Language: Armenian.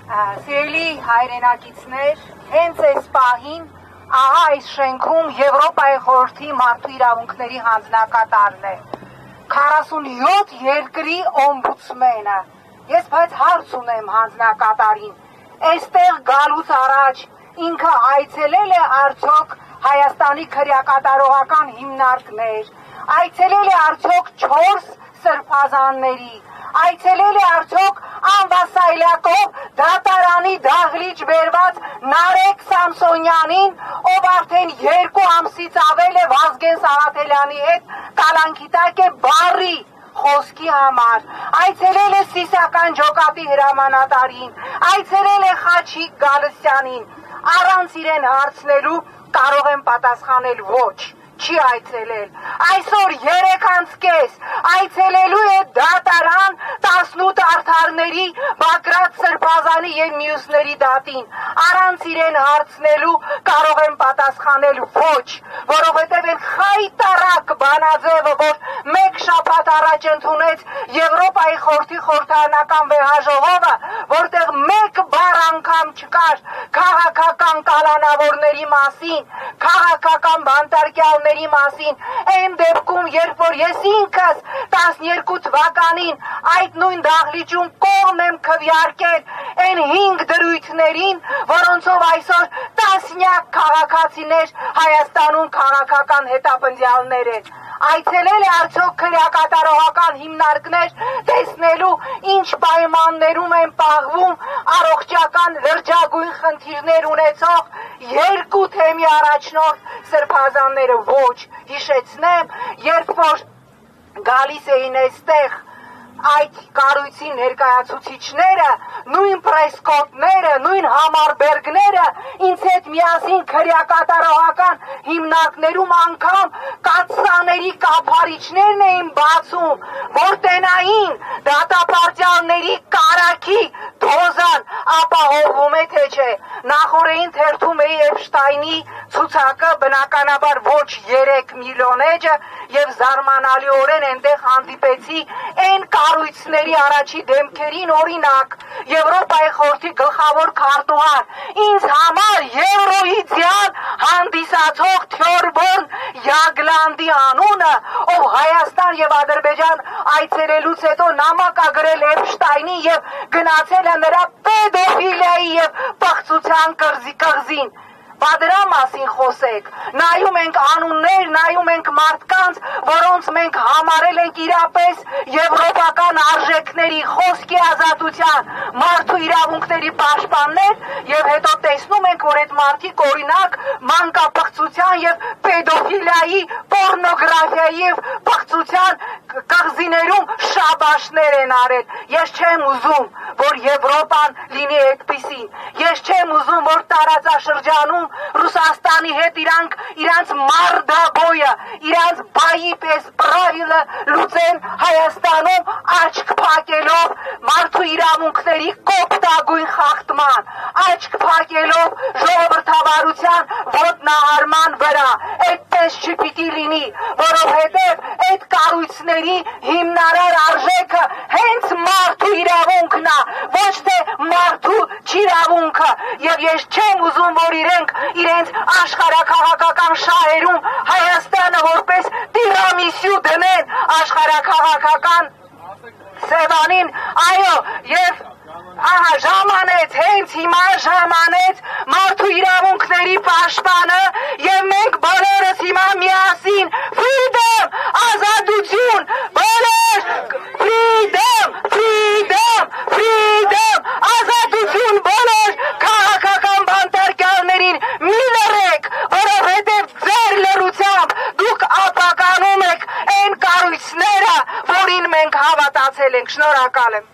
Սիրելի հայրենակիցներ, հենց այս պահին ահա այս շենքում Եվրոպայի խորհրդի մարդու իրավունքների հանձնակատարն է, 47 երկրի օմբուդսմենը։ Ես բայց հարց ունեմ հանձնակատարին, այստեղ գալուց առաջ ինքը այցելել է արդյոք Հայաստանի քրեակատարողական հիմնարկներ, այցելել է արդյոք 4 սրբազանների, այցելել է արդյոք անվասայլակով դատարանի դահլիճ բերված Նարեկ Սամսոնյանին, ով արդեն 2 ամսից ավել է Վազգեն Սարաթելյանի հետ կալանքի տակ է բառի խոսքի համար, այցելել է Սիսական ջոկատի հրամանատարին, այցելել է Խաչիկ Գալստյանին, առանց իրեն հարցնելու կարող եմ պատասխանել ոչ, չի այցելել, այսօր 3:30 այցելելու է դատարան 18 արդարների Բագրատ Սրբազանի և մյուսների դատին, առանց իրեն հարցնելու կարող եմ պատասխանել ոչ, որովհետև են խայտարակ բանաձևը, որ մեկ շաբաթ առաջ ընդունեց Եվրոպայի խորհրդի խորհրդարանական վեհաժողովը, որտեղ մեկ բառ անգամ չկար քաղաքական կալանավորների մասին, քաղաքական բանտարկյալների մասին, այն դեպքում, երբ որ ես ինքս 12 թվականին այդ նույն դահլիճում կողմ եմ քվեարկել այն 5 դրույթներին, որոնցով այսօր տասնյակ քաղաքացիներ Հայաստանում քաղաքական հետապնդյալներ են։ Այցելել է արդյոք քրեակատարողական հիմնարկներ տեսնելու ինչ պայմաններում են պահվում առողջական լրջագույն խնդիրներ ունեցող 2 թեմի առաջնորդ սրբազանները ոչ, հիշեցնեմ, երբ որ գալիս էին այստեղ այդ կառույցի ներկայացուցիչները, նույն պրեսկոտները, նույն համարբերգները ինձ հետ միասին քրեակատարողական հիմնարկներում անգամ կաթսաների կափարիչներն էին բացում, որ տենային դատապարտյալների կարաքի դոզան ապահովում է թե չէ։ Նախորդին թերթում էի Էփշտայնի ցուցակը, բնականաբար ոչ 3 միլիոն էջը, եւ զարմանալիորեն այնտեղ հանդիպեցի այն կառույցների առաջի դեմքերին, օրինակ Եվրոպայի խորհրդի գլխավոր քարտուղար ինձ համար Եվրոյի ձյան հանդիսացող Թյորբորն Յագլանդի անունը, ով Հայաստան եւ Ադրբեջան այցելելուց հետո նամակ ա գրել Էփշտայնին եւ գնացել է նրա պեդոֆիլիայի եւ պղծության կղզին։ Բա դրա մասին խոսեք, նայում ենք անուններ, նայում ենք մարդկանց, որոնց մենք համարել ենք իրապես եվրոպական արժեքների, խոսքի ազատության, մարդու իրավունքների պաշտպաններ, եւ հետո տեսնում ենք, որ այդ մարդիկ օրինակ մանկապղծության եւ պեդոֆիլիայի, պոռնոգրաֆիայի եւ պղծության կղզիներում շաբաշներ են արել։ Ես չեմ ուզում, որ Եվրոպան լինի այդպիսին։ Ես չեմ ուզում, որ տարածաշրջանում Ռուսաստանի հետ իրանց մարդաբոյը, իրանց բայի պես պրավիլը լուծեն Հայաստանում աչք փակելով մարդու իրավունքների կոպտագույն խախտման, աչք փակելով ժողովրդավարության ոտնահարման վրա։ Այդպես չպիտի լինի, որովհետև այդ կառույցների հիմնարար արժեքը հենց մարդու իրավունքն է, ոչ թե մարդու չիրավունքը, եւ ես չեմ ուզում, որ իրենց աշխարհաքաղաքական շահերում Հայաստանը որպես տիրամիսյու դնեն աշխարհաքաղաքական սևանին, այո, եւ ահա ժամանեց, հենց հիմա ժամանեց մարդու իրավունքների պաշտպանը եւ մենք բոլորս հիմա միասին freedom, ազատություն, բոլոր freedom, freedom, freedom, ազատություն բոլոր քաղաքական բանտարկյալներին մի լռեք, որովհետև ձեր լռությամբ դուք ապականում եք այն կառույցները, որին մենք հավատացել ենք։ Շնորհակալ եմ։